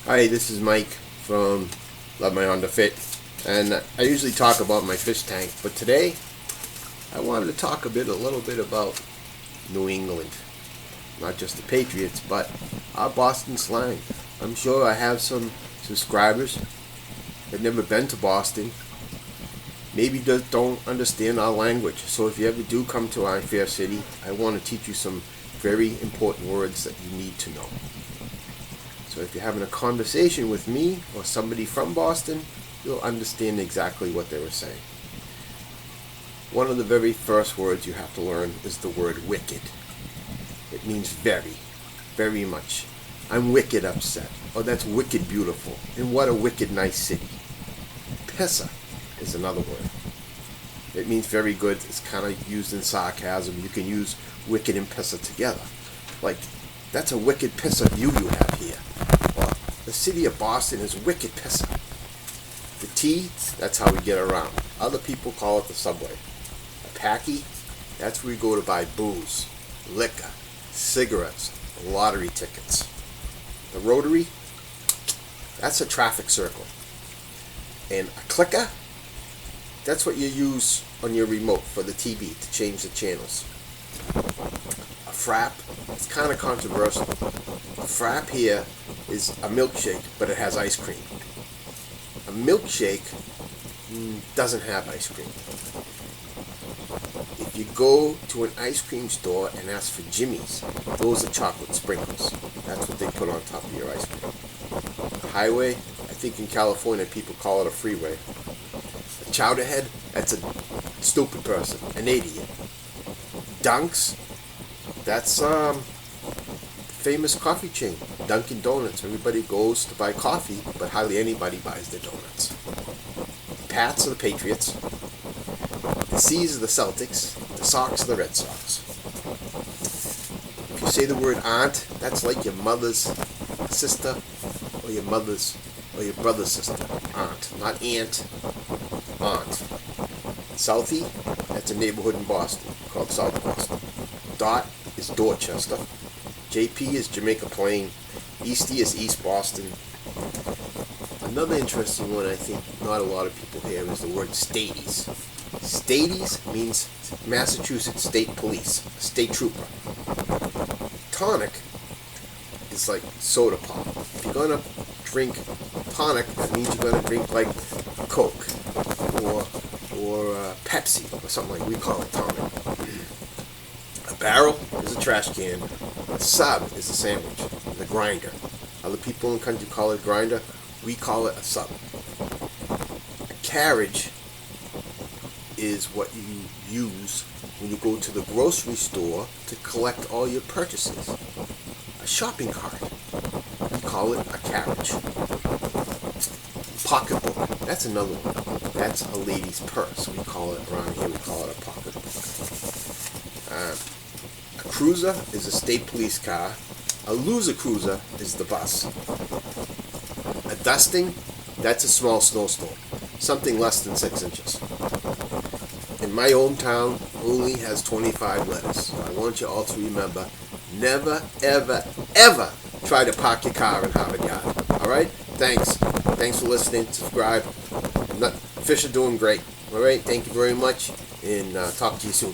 Hi, this is Mike from Love My Honda Fit, and I usually talk about my fish tank, but today I wanted to talk a little bit about New England, not just the Patriots, but our Boston slang. I'm sure I have some subscribers that never been to Boston, maybe just don't understand our language. So if you ever do come to our fair city, I want to teach you some very important words that you need to know. So if you're having a conversation with me or somebody from Boston, you'll understand exactly what they were saying. One of the very first words you have to learn is the word wicked. It means very, very much. I'm wicked upset. Oh, that's wicked beautiful. And what a wicked nice city. Pissa is another word. It means very good. It's kind of used in sarcasm. You can use wicked and pissa together. Like, that's a wicked pissa view you have here. Or, the city of Boston is wicked pissa. The T, that's how we get around. Other people call it the subway. A packy, that's where we go to buy booze, liquor, cigarettes, lottery tickets. The rotary, that's a traffic circle. And a clicker, that's what you use on your remote for the TV to change the channels. A frap, it's kind of controversial. A frap here is a milkshake, but it has ice cream. A milkshake doesn't have ice cream. If you go to an ice cream store and ask for Jimmy's, those are chocolate sprinkles. That's what they put on top of your ice cream. A highway, I think in California people call it a freeway. A Chowdahead, that's a stupid person, an idiot. Dunks, that's famous coffee chain, Dunkin' Donuts. Everybody goes to buy coffee, but hardly anybody buys their donuts. The Pats are the Patriots. The C's are the Celtics. The Sox are the Red Sox. If you say the word aunt, that's like your mother's sister or your brother's sister. Aunt, not aunt. Aunt. Southie, that's a neighborhood in Boston called South Boston. Dot is Dorchester. JP is Jamaica Plain. Eastie is East Boston. Another interesting one I think not a lot of people hear is the word stadies. Stadies means Massachusetts State Police, state trooper. Tonic is like soda pop. If you're going to drink tonic, that means you're going to drink like Coke or Pepsi or something like we call it tonic. A barrel is a trash can. A sub is a sandwich. The grinder. Other people in the country call it grinder. We call it a sub. A carriage is what you use when you go to the grocery store to collect all your purchases. A shopping cart. We call it a carriage. Pocketbook. That's another one. That's a lady's purse. We call it around here. We call it a pocketbook. A cruiser is a state police car. A loser cruiser is the bus. A dusting, that's a small snowstorm. Something less than 6 inches. In my hometown, only has 25 letters. So I want you all to remember, never, ever, ever try to park your car in Harvard Yard. Alright? Thanks. Thanks for listening. Subscribe. Fish are doing great. Alright? Thank you very much. And talk to you soon.